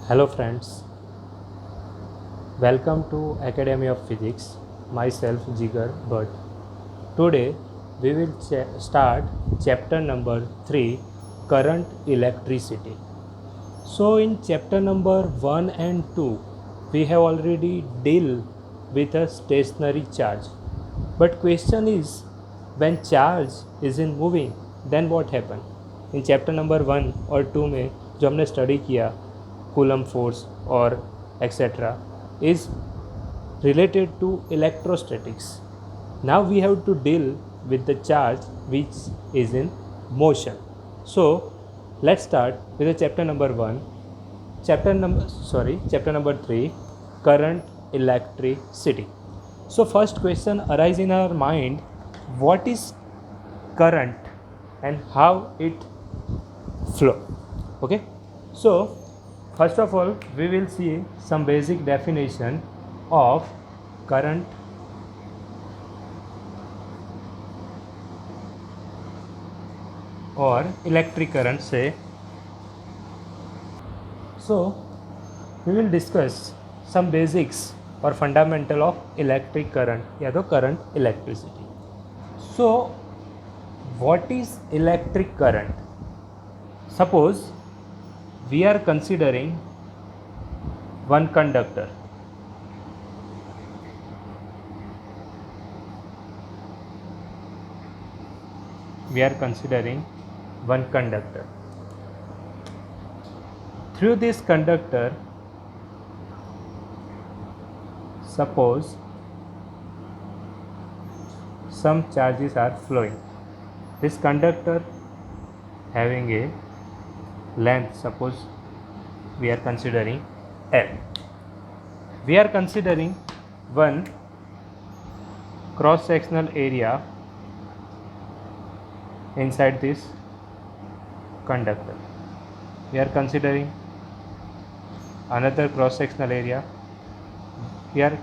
Hello friends, welcome to Academy of Physics. Myself Jigar Bhatt. Today we will start chapter number 3, current electricity. So in chapter number 1 and 2 we have already deal with a stationary charge. But question is, when charge is in moving then what happen? In chapter number 1 और 2 में जो हमने study किया coulomb force और etcetera is related to electrostatics. Now we have to deal with the charge which is in motion. So let's start with the chapter number 1. Chapter number 3, current electricity. So first question arise in our mind, what is current and how it flow? Okay, so first of all we will see some basic definition of current or electric current say. So we will discuss some basics or fundamental of electric current या तो current electricity. So what is electric current? Suppose we are considering one conductor. We are considering one conductor. Through this conductor, suppose some charges are flowing. This conductor having a length, suppose we are considering L. We are considering one cross-sectional area inside this conductor. We are considering another cross-sectional area. We are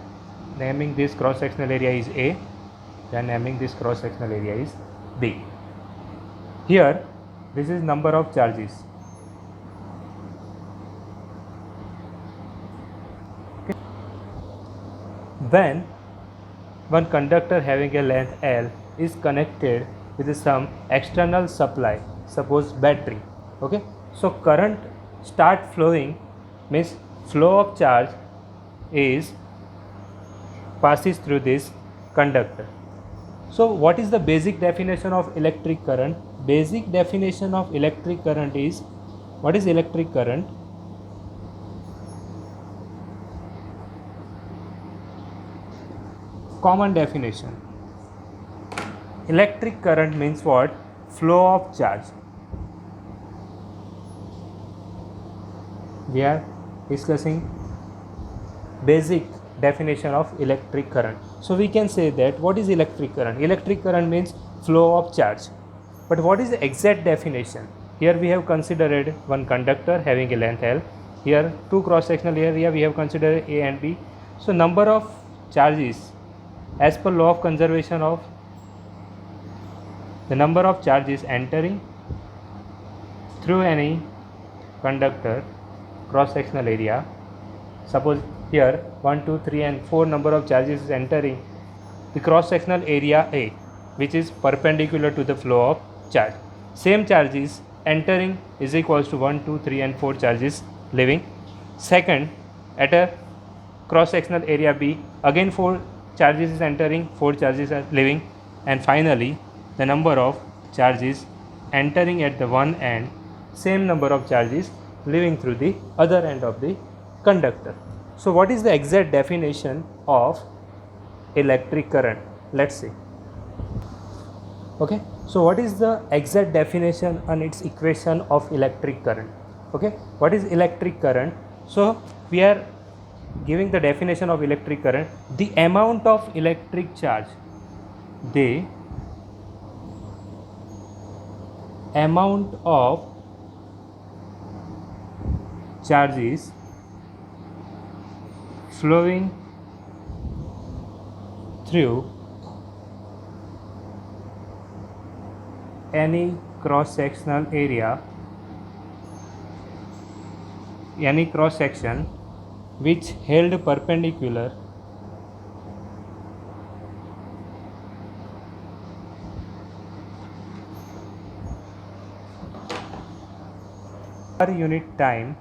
naming this cross-sectional area is A. We are naming this cross-sectional area is B. Here, this is number of charges. Okay. When one conductor having a length L is connected with some external supply, suppose battery. Okay, so current start flowing means flow of charge is passes through this conductor. So what is the basic definition of electric current? Basic definition of electric current is, what is electric current? Common definition. Electric current means what? Flow of charge. We are discussing basic definition of electric current. So we can say that what is electric current? Electric current means flow of charge. But what is the exact definition? Here we have considered one conductor having a length L. Here two cross-sectional area we have considered A and B. So number of charges as per law of conservation of the number of charges entering through any conductor cross-sectional area. Suppose here 1, 2, 3 and 4 number of charges is entering the cross-sectional area A, which is perpendicular to the flow of charge. Same charges entering is equals to 1, 2, 3 and 4 charges leaving. Second, at a cross-sectional area B, again 4 charges is entering, 4 charges are leaving, and finally the number of charges entering at the one end, same number of charges leaving through the other end of the conductor. So what is the exact definition of electric current? Let's see. Okay, so what is the exact definition and its equation of electric current? Okay, what is electric current? So we are giving the definition of electric current, the amount of electric charge, the amount of charges flowing through any cross-sectional area यानी cross section which held perpendicular per unit time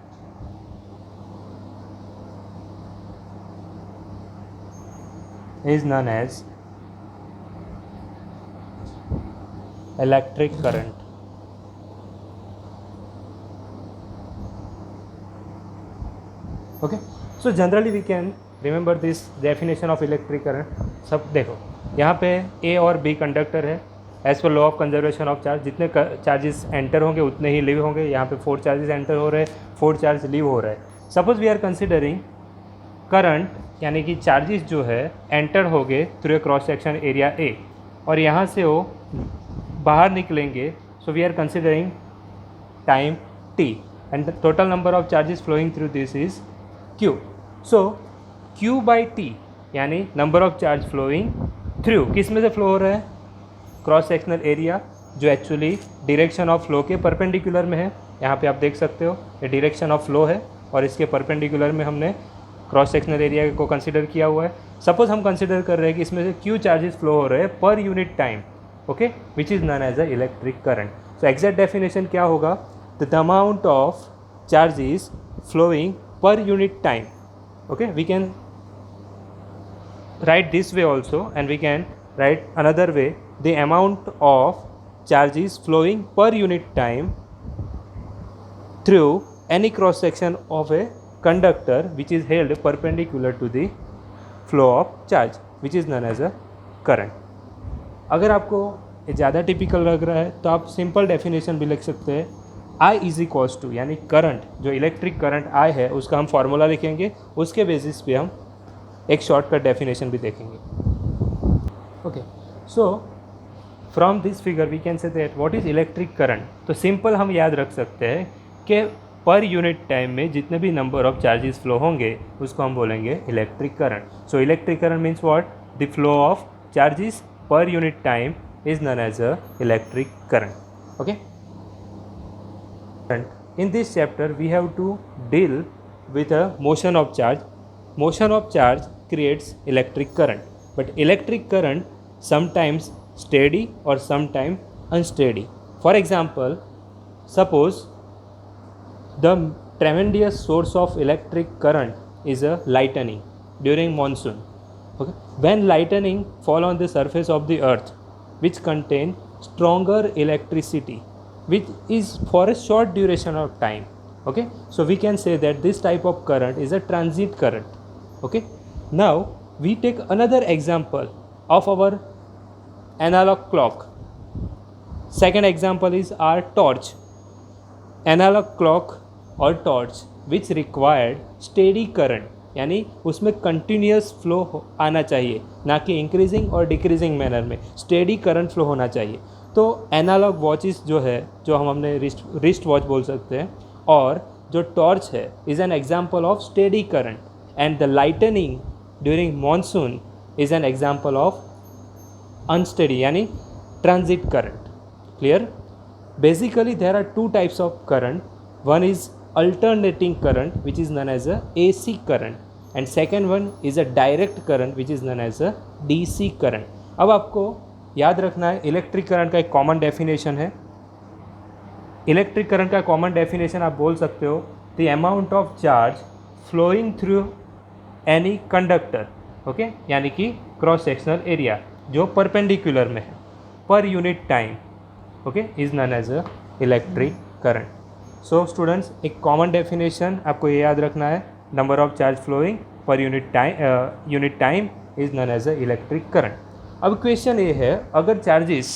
is known as electric current. Okay, so generally we can remember this definition of electric current. सब देखो यहाँ पे A और B conductor है. As per law of conservation of charge, जितने charges enter होंगे उतने ही leave होंगे. यहाँ पे 4 चार्जेस एंटर हो रहे हैं, 4 चार्ज लीव हो रहे हैं. Suppose we are considering current, यानी कि चार्जेस जो है एंटर हो गए through a cross section area A, और यहाँ से वो बाहर निकलेंगे. So we are considering time t and the total number of charges flowing through this is q. So q by t यानी number of charge flowing through, किस में से फ्लो हो रहा है? क्रॉस सेक्शनल एरिया, जो एक्चुअली डायरेक्शन ऑफ फ्लो के perpendicular में है. यहाँ पे आप देख सकते हो ये डायरेक्शन ऑफ फ्लो है और इसके परपेंडिकुलर में हमने क्रॉस सेक्शनल एरिया को कंसीडर किया हुआ है. सपोज हम कंसीडर कर रहे हैं कि इसमें से q चार्जेस फ्लो हो रहे हैं per unit time, okay, which is known as a electric current. So exact definition क्या होगा? The amount of charges flowing per unit time. Okay, we can write this way also, and we can write another way, the amount of charges flowing per unit time through any cross section of a conductor which is held perpendicular to the flow of charge, which is known as a current. अगर आपको ये ज़्यादा typical लग रहा है तो आप simple definition भी लिख सकते हैं. I इज इक्वल्स टू, यानी करंट, जो इलेक्ट्रिक करंट I है उसका हम फार्मूला लिखेंगे, उसके बेसिस पे हम एक शॉर्टकट डेफिनेशन भी देखेंगे. Okay, so from this figure we can say that what is electric current. तो सिंपल हम याद रख सकते हैं कि पर यूनिट टाइम में जितने भी नंबर ऑफ चार्जेस फ्लो होंगे उसको हम बोलेंगे electric current. So electric current means what? The flow of charges per unit time is known as a electric current. Okay, in this chapter we have to deal with a motion of charge. Motion of charge creates electric current, but electric current sometimes steady or sometimes unsteady. For example, suppose the tremendous source of electric current is a lightning during monsoon. Okay, when lightning fall on the surface of the earth, which contain stronger electricity, which is for a short duration of time. Okay, so we can say that this type of current is a transient current. Okay, now we take another example of our analog clock. Second example is our torch. Analog clock और torch which required steady current, यानी उसमें continuous flow आना चाहिए, ना कि increasing और decreasing manner में. Steady current flow होना चाहिए. तो एनालॉग वॉचेस जो है, जो हम हमने रिस्ट वॉच बोल सकते हैं, और जो टॉर्च है is an example of steady current, and the lightning during monsoon is an example of unsteady यानी transit current. Clear? Basically there are 2 types of current. One is alternating current which is known as a AC current, and second one is a direct current which is known as a DC current. अब आपको याद रखना है electric current का एक common definition है. Electric current का common definition आप बोल सकते हो the amount of charge flowing through any conductor. Okay, यानी कि क्रॉस सेक्शनल एरिया जो परपेंडिकुलर में है per unit time, okay, is known as a electric current. So students, एक कॉमन डेफिनेशन आपको ये याद रखना है, number of charge flowing per unit time is known as a electric current. अब क्वेश्चन ये है, अगर चार्जेस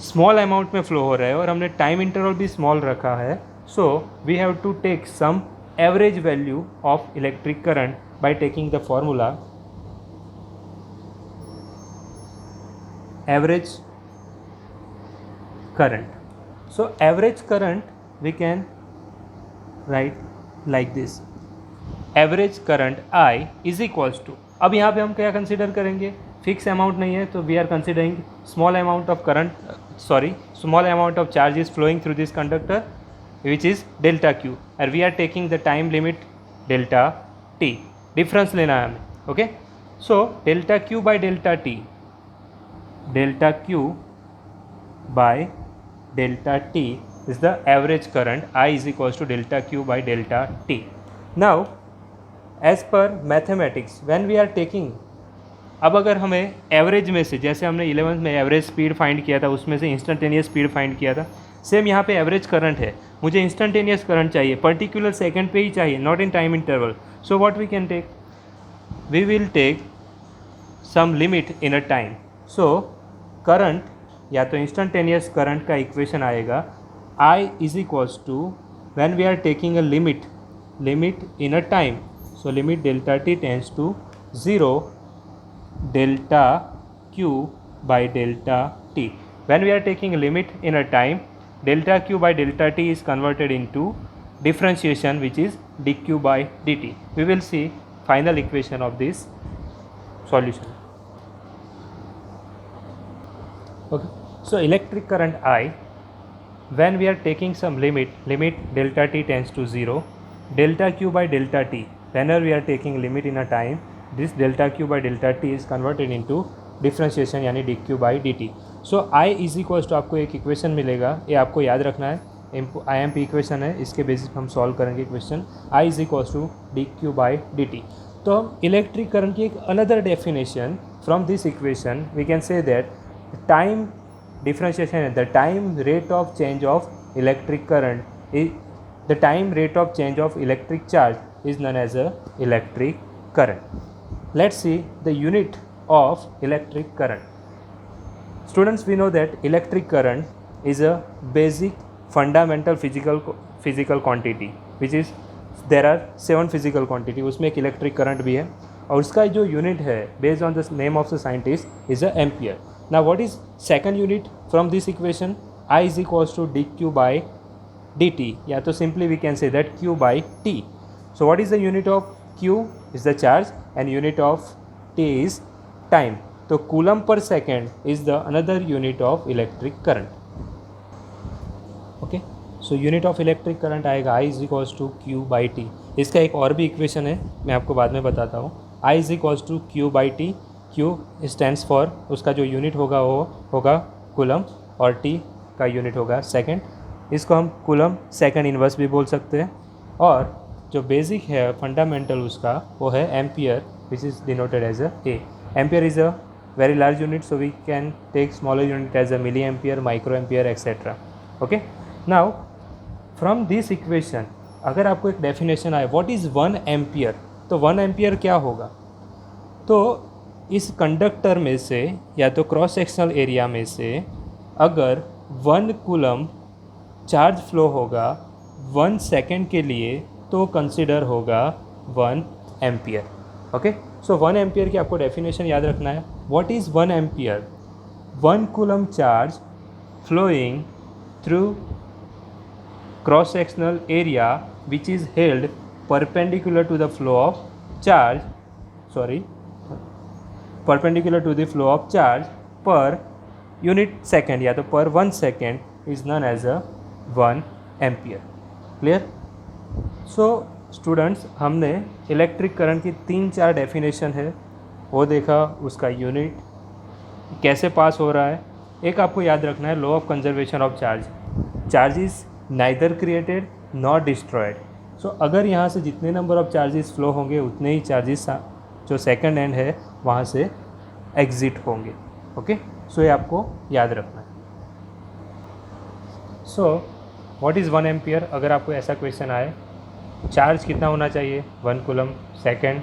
स्मॉल अमाउंट में फ्लो हो रहे हैं और हमने टाइम इंटरवल भी स्मॉल रखा है, so we have to take some average value of electric current by taking the formula average current. So average current we can write like this, average current I is equals to, अब यहाँ पे हम क्या consider करेंगे? Fix amount नहीं है, तो we are considering small amount of current, small amount of charge is flowing through this conductor, which is delta q, and we are taking the time limit delta t. Difference लेना है हमें. Okay, so delta q by delta t, delta q by delta t is the average current. I is equals to delta q by delta t. Now as per mathematics, when we are taking, अब अगर हमें average में से, जैसे हमने 11th में average speed find किया था, उसमें से इंस्टेंटेनियस स्पीड फाइंड किया था, सेम यहाँ पे एवरेज करंट है. मुझे इंस्टेंटेनियस करंट चाहिए, पर्टिकुलर सेकंड पे ही चाहिए, not in time interval. So what we can take, we will take some limit in a time. So current या तो इंस्टेंटेनियस करंट का इक्वेशन आएगा I is equals to, when we are taking a limit in a time, so limit delta T tends to 0, delta q by delta t. When we are taking a limit in a time, delta q by delta t is converted into differentiation, which is dq by dt. We will see final equation of this solution. Okay, so electric current I, when we are taking some limit delta t tends to 0, delta q by delta t, whenever we are taking limit in a time, this delta q by delta t is converted into differentiation यानी dq by dt. So I is equals to, आपको एक equation मिलेगा, ये आपको याद रखना है, IMP equation है, इसके बेसिस हम सॉल्व करेंगे question. I is equals to dq by dt. तो हम इलेक्ट्रिक करंट की एक another definition from this equation, we can say that time differentiation है, the time rate of change of electric current is, the time rate of change of electric charge is known as a electric current. Let's see the unit of electric current. Students, we know that electric current is a basic fundamental physical quantity, which is, there are 7 physical quantity, उसमें एक electric current भी है, और उसका जो unit है based on the name of the scientist is a ampere. Now what is second unit from this equation? I is equals to dq by dt, या तो simply we can say that q by t. So what is the unit of q is the charge and unit of t is time. So coulomb per second is the another unit of electric current. Okay, so unit of electric current आएगा I is equals to q by t. इसका एक और भी equation है, मैं आपको बाद में बताता हूँ. I is equals to q by t. q stands for, उसका जो यूनिट होगा वो होगा कूलम, और t का यूनिट होगा सेकेंड. इसको हम कूलम सेकेंड इन्वर्स भी बोल सकते हैं. और जो बेसिक है फंडामेंटल उसका वो है ampere, which is denoted as a A. Ampere is a very large unit, so we can take smaller unit as a milli ampere, micro ampere etcetera. Okay, now from this equation अगर आपको एक definition आए what is 1 ampere, तो 1 ampere क्या होगा, तो इस conductor में से या तो क्रॉस सेक्शनल एरिया में से अगर 1 कूलम चार्ज फ्लो होगा 1 सेकेंड के लिए, तो कंसिडर होगा 1 एम्पियर. ओके, सो 1 एम्पियर की आपको डेफिनेशन याद रखना है. What is 1 ampere? 1 coulomb charge flowing through cross sectional area which is held perpendicular to the flow of charge, perpendicular to the flow of charge per unit second या तो per 1 second is known as a 1 ampere. Clear? So students, हमने electric current की 3-4 definition है वो देखा, उसका unit कैसे पास हो रहा है. एक आपको याद रखना है law of conservation of charge. Charge is neither created not destroyed. So अगर यहाँ से जितने नंबर ऑफ चार्जेस फ्लो होंगे उतने ही चार्जेस जो सेकंड एंड है वहाँ से एग्जिट होंगे. ओके, सो ये आपको याद रखना है. So what is 1 ampere? अगर आपको ऐसा क्वेश्चन आए चार्ज कितना होना चाहिए 1 कूलम सेकेंड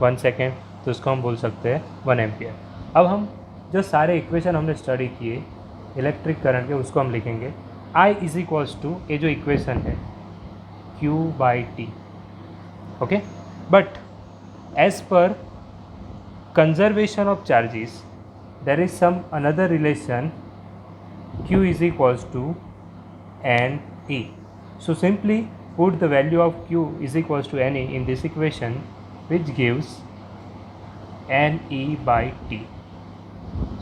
1 सेकेंड, तो उसको हम बोल सकते हैं 1 एम्पियर. अब हम जो सारे इक्वेशन हमने स्टडी किए इलेक्ट्रिक करंट के उसको हम लिखेंगे. I इज इक्वल्स टू, ये जो इक्वेशन है Q by T. Okay, but as per conservation of charges there is some another relation Q is equals to NE. So simply put the value of Q is equals to NE in this equation, which gives NE by T.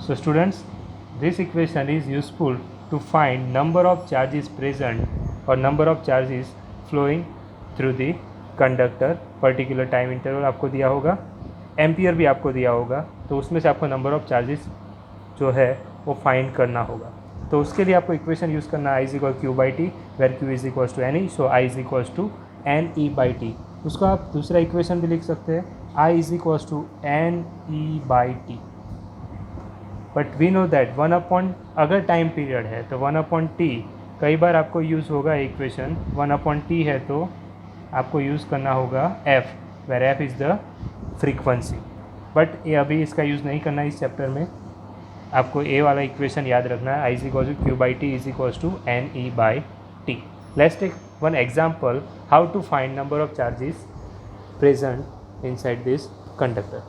So students, this equation is useful to find number of charges present और number of charges flowing through the conductor particular time interval आपको दिया होगा, ampere भी आपको दिया होगा, तो उसमें से आपको नंबर ऑफ चार्जेस जो है वो फाइंड करना होगा। तो उसके लिए आपको इक्वेशन यूज़ करना है, I is equal Q by T, where Q is equal to N E, so I is equal to N E by T. उसको आप दूसरा इक्वेशन भी लिख सकते हैं, I is equal to N E by T. But we know that 1 अगर time period है तो 1/t कई बार आपको यूज़ होगा इक्वेशन, 1/t है तो आपको यूज़ करना होगा f, where f is the frequency. But ये अभी इसका यूज़ नहीं करना है इस चैप्टर में, आपको ए वाला इक्वेशन याद रखना है, I is equal to Q by T is equal to N E by T. Let's take one example how to find number of charges present inside this conductor.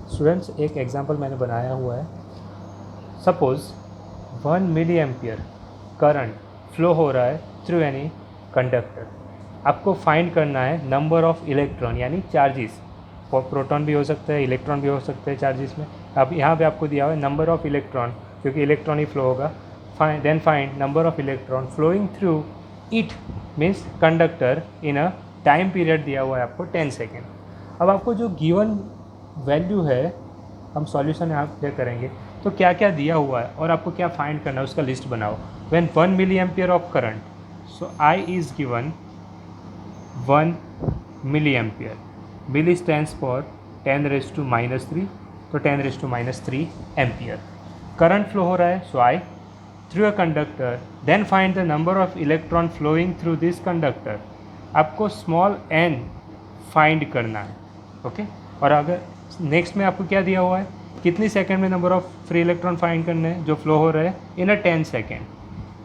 Students, एक example मैंने बनाया हुआ है। Suppose 1 milli ampere current flow हो रहा है through any conductor. आपको find करना है नंबर ऑफ इलेक्ट्रॉन यानी चार्जेस, प्रोटॉन भी हो सकता है, इलेक्ट्रॉन भी हो सकते हैं चार्जेस में। अब यहाँ पे आपको दिया हुआ है नंबर ऑफ इलेक्ट्रॉन, क्योंकि इलेक्ट्रॉन ही फ्लो होगा। Then find number of electron flowing through it means conductor in a time period दिया हुआ है आपको 10 सेकेंड। अब आपको जो गिवन वैल्यू है, हम सॉल्यूशन यहाँ पे करेंगे तो क्या क्या दिया हुआ है और आपको क्या फाइंड करना है उसका लिस्ट बनाओ। When 1 milli ampere of current, so I is given 1 milli ampere, milli stands for 10⁻³ तो 10⁻³ एम्पियर करंट फ्लो हो रहा है, so I through a conductor. Then find the number of electron flowing through this conductor. आपको small n find करना है, okay. और अगर next में आपको क्या दिया हुआ है, कितनी सेकंड में number of free electron find करने हैं जो फ्लो हो रहे हैं इन अ 10 सेकेंड,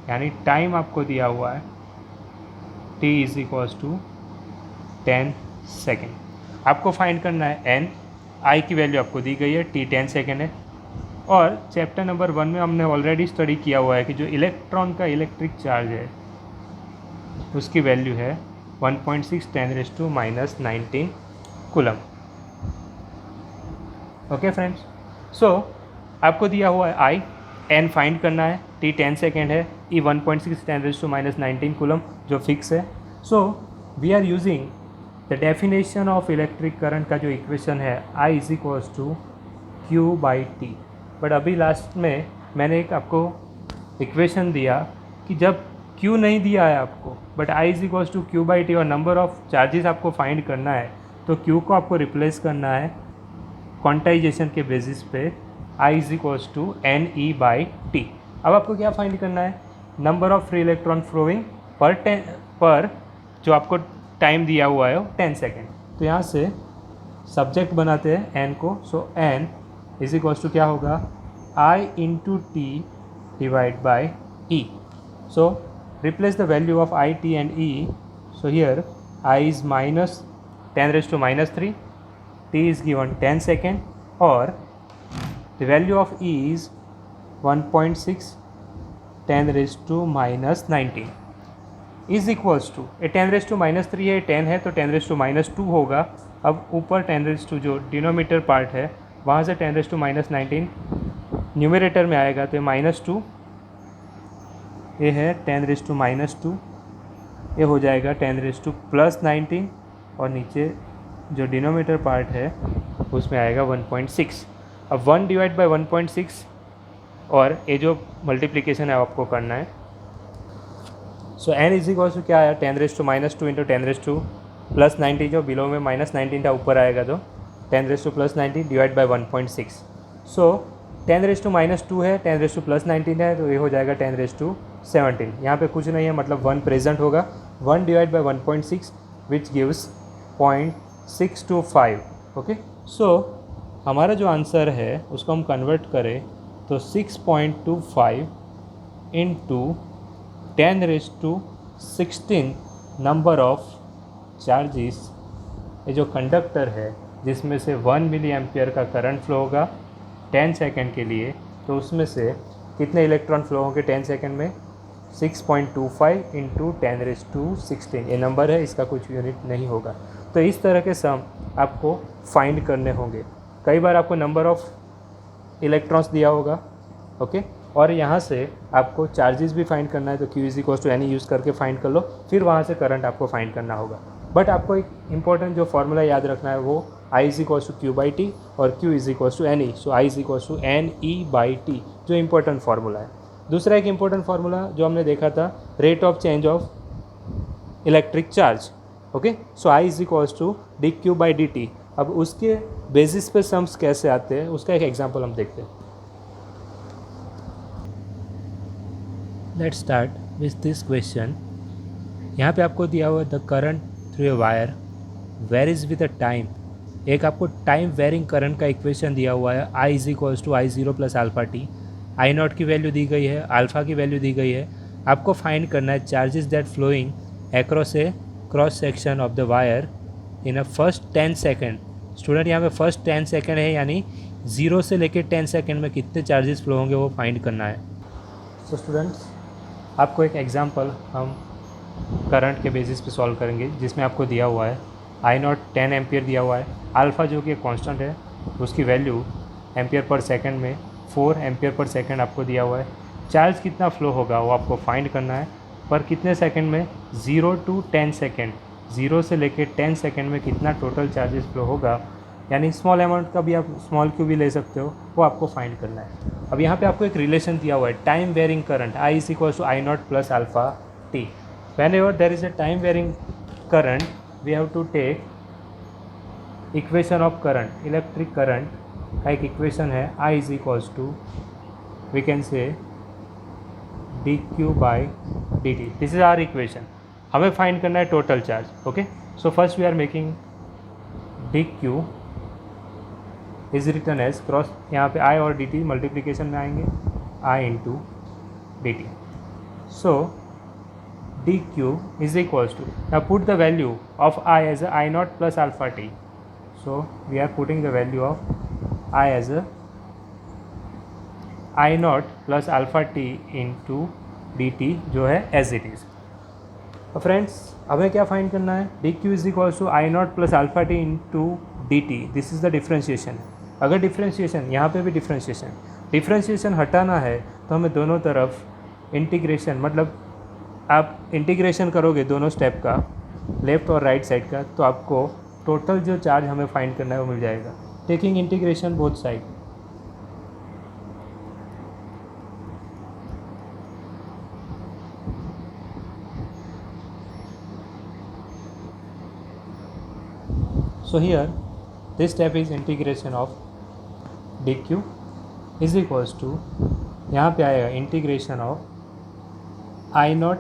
यानी टाइम आपको दिया हुआ है t is equals to 10 second. आपको फाइंड करना है n, i की वैल्यू आपको दी गई है, t 10 सेकेंड है। और चैप्टर नंबर 1 में हमने ऑलरेडी स्टडी किया हुआ है कि जो इलेक्ट्रॉन का इलेक्ट्रिक चार्ज है उसकी वैल्यू है 1.6 10⁻⁻19 कूलम। ओके फ्रेंड्स, सो आपको दिया हुआ है आई, एन फाइंड करना है, टी 10 सेकेंड है, ई 1.6 10⁻⁻19 कूलम जो फिक्स है। So we are using the definition of electric current का जो इक्वेशन है I is equals to Q by T. But अभी लास्ट में मैंने एक आपको इक्वेशन दिया कि जब क्यू नहीं दिया है आपको but I is equals to Q by T और नंबर ऑफ चार्जेस आपको फाइंड करना है, तो क्यू को आपको रिप्लेस करना है क्वांटाइजेशन के बेसिस पे, I is equals to N E by T. अब आपको क्या फाइंड करना है, number of free electron flowing पर जो आपको टाइम दिया हुआ है 10 सेकेंड। तो यहाँ से सब्जेक्ट बनाते हैं एन को, so N is equals to क्या होगा, I into T divide by E. So replace the value of I, T and E. So here I is minus 10⁻³ t is given 10 second और the value of E is 1.6 10⁻⁻19 is equals to 10⁻³ है, 10 है तो 10⁻² होगा। अब ऊपर 10 जो denominator part है वहाँ से 10⁻⁻19 न्यूमरेटर में आएगा तो ये -2, ये है 10⁻², ये हो जाएगा 10⁻+19 और नीचे जो डिनोमीटर पार्ट है उसमें आएगा 1.6। अब 1 डिवाइड बाई 1.6 और ये जो मल्टीप्लिकेशन है आपको करना है। सो n इज इक्वल टू क्या आया, 10⁻² इंटू 10⁻+19, जो बिलो में -19 था ऊपर आएगा तो 10⁻+19 डिवाइड बाई 1.6। सो 10⁻² है, 10⁻+19 है तो ये हो जाएगा 10⁻17। यहाँ पे कुछ नहीं है, मतलब 1 प्रेजेंट होगा। 1 divide by 1.6 which gives 0.625। Okay, so हमारा जो आंसर है उसको हम कन्वर्ट करें तो 6.25 इंटू 10⁻16 नंबर ऑफ चार्जेस, ये जो कंडक्टर है जिसमें से 1 मिली एम्पियर का करंट फ्लो होगा 10 सेकेंड के लिए, तो उसमें से कितने इलेक्ट्रॉन फ्लो होंगे 10 सेकेंड में, 6.25 इंटू 10⁻16 ये नंबर है, इसका कुछ यूनिट नहीं होगा। तो इस तरह के सम आपको फाइंड करने होंगे। कई बार आपको नंबर ऑफ इलेक्ट्रॉन्स दिया होगा, ओके, और यहाँ से आपको चार्जेस भी फाइंड करना है, तो Q is equal to any use करके फाइंड कर लो, फिर वहाँ से करंट आपको फाइंड करना होगा। बट आपको एक इंपॉर्टेंट जो फॉर्मूला याद रखना है वो I is equal to Q by T और Q is equal to N E, so I is equal to N E by T, जो इंपॉर्टेंट फार्मूला है। दूसरा एक इंपॉर्टेंट फार्मूला जो हमने देखा था, rate of change of electric charge, okay, so I is equal to D Q by D T. अब उसके बेसिस पे सम्स कैसे आते हैं उसका एक एग्जांपल हम देखते हैं। Let's start with this question. यहाँ पे आपको दिया हुआ the current through a wire varies with a time. एक आपको टाइम वेरिंग करंट का इक्वेशन दिया हुआ है, I is equal to I zero plus alpha T. I naught की वैल्यू दी गई है, अल्फ़ा की वैल्यू दी गई है। आपको फाइंड करना है charges that flowing across a cross section of the wire in a first 10 second. Student यहाँ पे फर्स्ट 10 सेकेंड है, यानी 0 से लेकर 10 सेकेंड में कितने चार्जेस फ्लो होंगे वो फाइंड करना है। सो स्टूडेंट्स, आपको एक एग्जांपल हम करंट के बेसिस पे सॉल्व करेंगे, जिसमें आपको दिया हुआ है आई नॉट 10 एम्पियर दिया हुआ है, अल्फ़ा जो कि एक कांस्टेंट है उसकी वैल्यू एम्पियर पर सेकंड में 4 एम्पियर पर सेकंड आपको दिया हुआ है। चार्ज कितना फ्लो होगा वो आपको फाइंड करना है, पर कितने सेकंड में, 0 to 10 सेकंड, 0 से लेके 10 सेकंड में कितना टोटल चार्जेस फ्लो होगा, यानी स्मॉल अमाउंट का भी आप स्मॉल क्यू भी ले सकते हो, वो आपको फाइंड करना है। अब यहाँ पे आपको एक रिलेशन दिया हुआ है, time varying current I is equal to I naught plus alpha T. Whenever there is a time varying current we have to take equation of current. Electric current का एक इक्वेशन है I is equal to we can say D Q by D T. This is our equation. हमें find करना है total charge, okay. So first we are making D Q is written as cross, यहाँ पे I और D T multiplication में आएंगे, I into D T. So D Q is equal to, now put the value of I as a I naught plus alpha t. So we are putting the value of I as a I naught plus alpha t into dt जो है as it is. तो friends हमें क्या find करना है, D Q is equal to I naught plus alpha T into D T. This is the differentiation. अगर differentiation, यहाँ पे भी डिफ्रेंशिएशन हटाना है तो हमें दोनों तरफ इंटीग्रेशन, मतलब आप इंटीग्रेशन करोगे दोनों स्टेप का, लेफ़्ट और राइट साइड का, तो आपको टोटल जो चार्ज हमें फाइंड करना है वो मिल जाएगा, taking integration both side. So here this step is integration of dq is equals to, यहाँ पे आएगा integration of I naught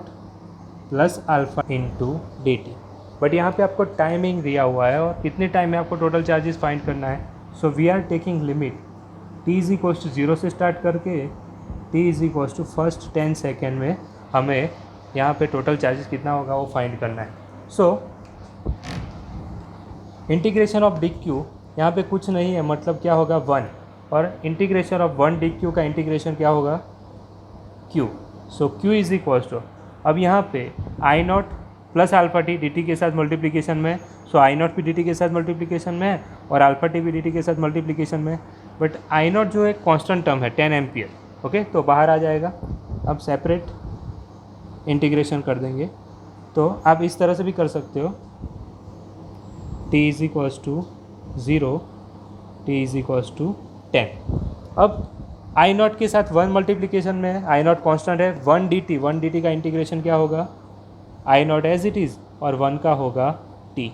plus alpha into D T. But यहाँ पे आपको टाइमिंग दिया हुआ है और कितने टाइम में आपको टोटल चार्जेस फाइंड करना है। So we are taking limit t is equals to 0 से स्टार्ट करके t is equals to first 10 second में हमें यहाँ पे टोटल चार्जेस कितना होगा वो फाइंड करना है। So integration of D Q यहाँ पे कुछ नहीं है, मतलब क्या होगा 1, और इंटीग्रेशन ऑफ 1 डी क्यू का इंटीग्रेशन क्या होगा q। So q is equals to, अब यहाँ पे I naught plus alpha T D T के साथ मल्टीप्लिकेशन में, सो आई नॉट भी डी टी के साथ मल्टीप्लिकेशन में है और अल्फा टी भी डी टी के साथ मल्टीप्लिकेशन में। बट आई नॉट जो है कॉन्स्टेंट टर्म है 10 एम्पियर, ओके, तो बाहर आ जाएगा। अब सेपरेट इंटीग्रेशन कर देंगे, तो आप इस तरह से भी कर सकते हो, t is equals to 0, t is equals to 10। अब आई नॉट के साथ 1 मल्टीप्लिकेशन में है, आई नॉट कॉन्स्टेंट है, 1 dt का इंटीग्रेशन क्या होगा, आई नॉट एज इट इज़, और 1 का होगा t।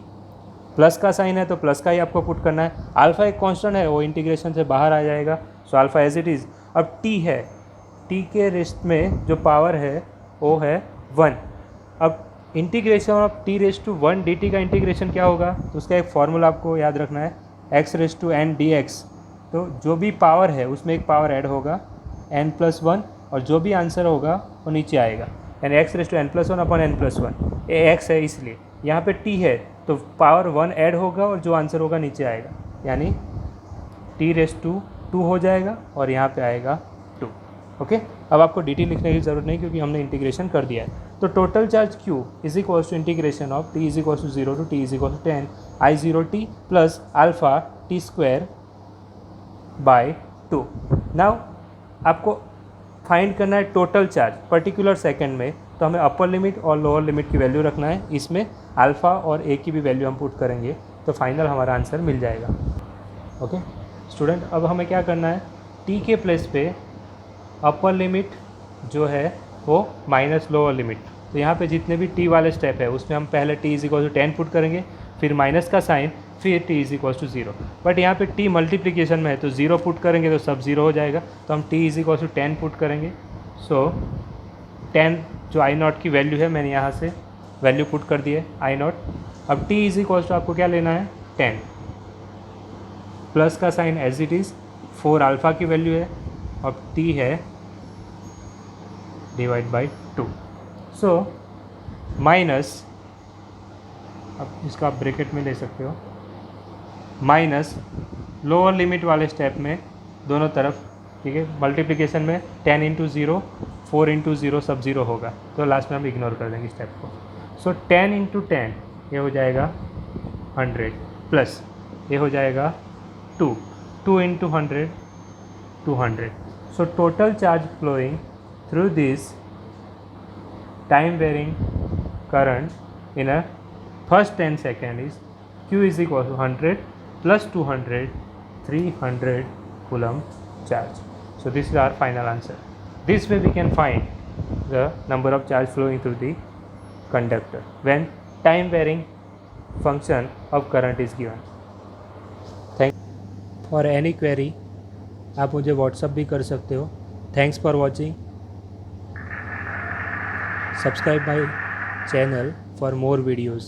प्लस का साइन है तो प्लस का ही आपको पुट करना है। अल्फ़ा एक कांस्टेंट है, वो इंटीग्रेशन से बाहर आ जाएगा, so alpha as it is. अब t है, t के रेस्ट में जो पावर है वो है 1। अब integration of t raised to 1 dt का इंटीग्रेशन क्या होगा, तो उसका एक फार्मूला आपको याद रखना है, x raised to n dx। तो जो भी पावर है उसमें एक पावर ऐड होगा n+1, और जो भी आंसर होगा वो नीचे आएगा, यानी x raised to n+1 upon n+1। ये x है इसलिए, यहाँ पे t है तो पावर 1 ऐड होगा और जो आंसर होगा नीचे आएगा, यानी t रेस्ट टू 2 हो जाएगा और यहाँ पे आएगा 2, ओके। अब आपको dt लिखने की ज़रूरत नहीं क्योंकि हमने इंटीग्रेशन कर दिया है। तो total charge q is equal to integration of t is equal to 0 to t is equal to 10 I0t plus alpha t square by 2। Now आपको फाइंड करना है टोटल चार्ज पर्टिकुलर सेकंड में, तो हमें अपर लिमिट और lower limit की value रखना है। इसमें अल्फ़ा और ए की भी वैल्यू हम पुट करेंगे तो फाइनल हमारा आंसर मिल जाएगा। ओके स्टूडेंट, अब हमें क्या करना है, टी के प्लेस पे अपर लिमिट जो है वो माइनस लोअर लिमिट, तो यहाँ पे जितने भी टी वाले स्टेप है उसमें हम पहले T is equal to 10 put करेंगे, फिर माइनस का साइन, फिर T is equal to 0। But यहाँ पे टी मल्टीप्लिकेशन में है तो 0 पुट करेंगे तो सब 0 हो जाएगा, तो हम T is equal to 10 put करेंगे। सो 10 जो आई नॉट की वैल्यू है मैंने यहाँ से वैल्यू पुट कर दी है आई नॉट। अब टी इज इक्वल टू आपको क्या लेना है 10, प्लस का sign as it is, 4 alpha की वैल्यू है, अब टी है डिवाइड बाई 2। सो माइनस, अब इसका आप ब्रैकेट में ले सकते हो, माइनस लोअर लिमिट वाले स्टेप में दोनों तरफ, ठीक है, मल्टीप्लिकेशन में 10 इंटू 0, 4 इंटू 0 सब 0 होगा, तो लास्ट में हम इग्नोर कर देंगे स्टेप को। सो 10 इंटू 10 ये हो जाएगा 100, प्लस ये हो जाएगा 2, 2 into 100 200। So total charge flowing through this time varying current in a first 10 second is Q is equal to 100 plus 200, 300 coulomb charge. So this is our final answer. This way we can find the number of charge flowing through the conductor when time varying function of current is given. Thank you. For any query आप मुझे WhatsApp भी कर सकते हो। Thanks for watching. Subscribe my channel for more videos.